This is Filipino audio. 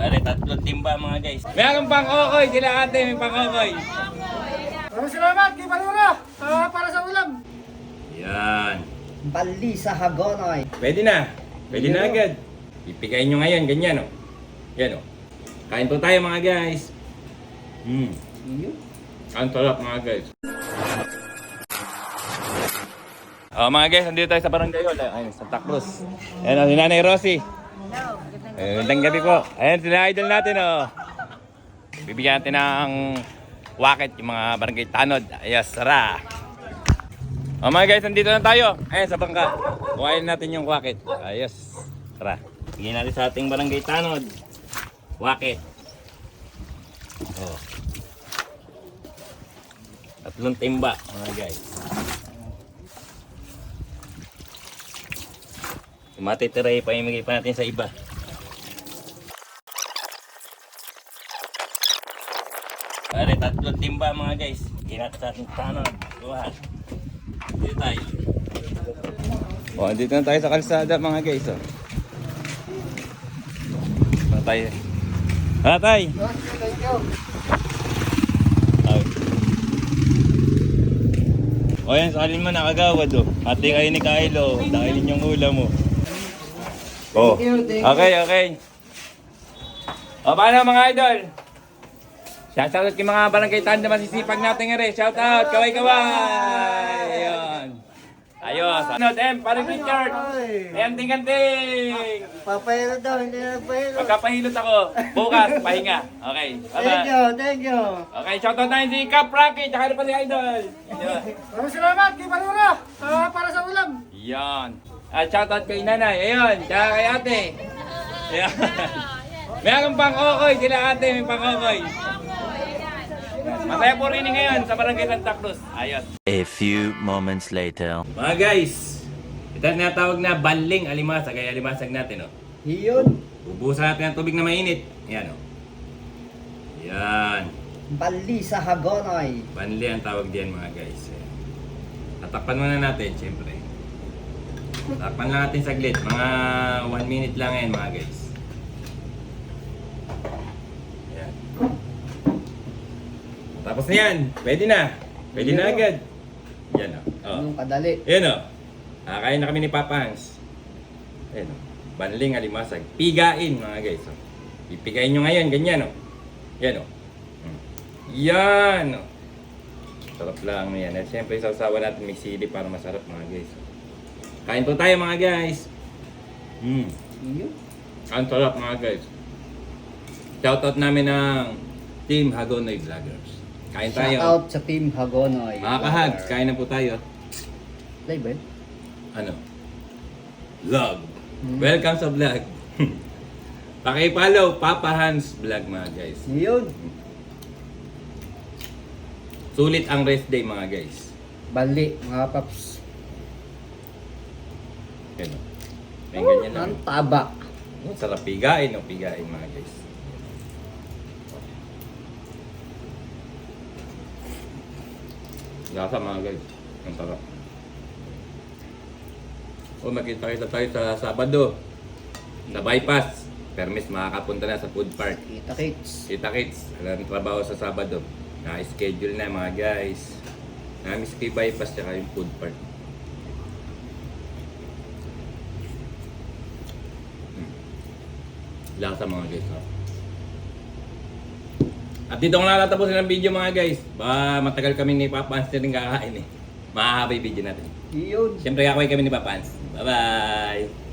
Pare, tatlong timba mga guys. Meron pang okoy, sila ate, may pang okoy. Maraming salamat, kay Balura, para sa ulam. Yan. Bali sa Hagonoy. Pwede na. Pwede na agad. Ipigayin nyo ngayon, ganyan o. Yan o. Kain po tayo mga guys. Ang sarap mga guys. Mga guys, nandito tayo sa Barangay Hall. Ayun, Santa Cruz. Ayan o, si Nanay Rosie. Magandang gabi po. Ayan, sila idol natin o. Bibigyan natin ng wakit yung mga barangay tanod. Ayos, sara. Mga guys, nandito na tayo. Ayan, sa bangka. Kuhain natin yung wakit. Ayos, sara. Bigyan natin sa ating barangay tanod. Wakit. Oh. Tatlong timba, mga guys. Matitiray pa imigay pa natin sa iba. Pare, tatlong timba mga guys. Bigyan natin sa ating tanod. Buhat. Dito tayo. Oh, dito na tayo sa kalsada mga guys. Oh. Dito tayo. Tay. Thank you. O yan, salin mo nakagawad o. Ate kayo ni Kylo. Dahilin yung ulam mo. Oh. Thank you. Okay. O paano mga idol? Shoutout kay mga barangay tanda masisipag natin nga rin. Shoutout, kaway-kaway! Ayun. Ayos. Ano, parang Richard. Ayan, ting-kanting. Papahilot daw, hindi na nagpahilot. Magkapahilot ako. Bukas, pahinga. Okay. Thank you. Okay, shoutout tayo si Cap Rocky. Tsaka rin pa si Idol. Ayun. Maraming salamat, kay Balura, para sa ulam. Yan. At shoutout kay nanay. Ayun. Tsaka kay ate. Ayan. Meron pang okoy. Sila ate may pang okoy. Masaya po rin ngayon sa Barangay Santa Cruz. Ayos. A few moments later. Mga guys. Ito ang natawag na baling alimasag. Ay alimasag natin. Oh. Yun. Bubusan natin ang tubig na mainit. Yan. Oh. Yan. Bali sa Hagonoy. Banli ang tawag diyan mga guys. Ayan. Tatakpan muna natin, syempre. Tatakpan lang natin saglit. Mga 1 minute lang yan mga guys. Ayan. Tapos na yan. Pwede na. Pwede na agad. Yan o. Oh. Yung kadali. Ayan o. Kakain na kami ni Papa Hans. Ayan o. Banling alimasag. Pigain mga guys. Oh. Ipigain nyo ngayon. Ganyan o. Yan o. Yan o. Sarap lang yan. At syempre sausawa natin may sili para masarap mga guys. Kain po tayo mga guys. Yun. Ang sarap mga guys. Shoutout namin ng Team Hagonoy Vloggers. Kain tayo. Shoutout sa Team Hagonoy. Mga kahags, kain na po tayo. Live ba? Ano? Vlog. Welcome sa vlog. Paki-follow Papa Hans Vlog mga guys. Yun. Sulit ang rest day mga guys. Bali, mga paps. Ano? May ganyan lang. Ang taba. Sarap pigain o pigain mga guys. Lasa mga guys. Ang sarap. O makita-kita tayo sa Sabado. Sa bypass. Permis makakapunta na sa food park. Kita kits. Kita kits. Alam trabaho sa Sabado. Na-schedule na mga guys. Namiss kay bypass tsaka yung food park. Lasa mga guys. Ha? At dito ko nakatapusin ang video mga guys. Baka matagal kami ni Papa Hans na rin kakain eh. Mahahaba yung video natin. Yun. Siyempre kakain kami ni Papa Hans. Bye bye!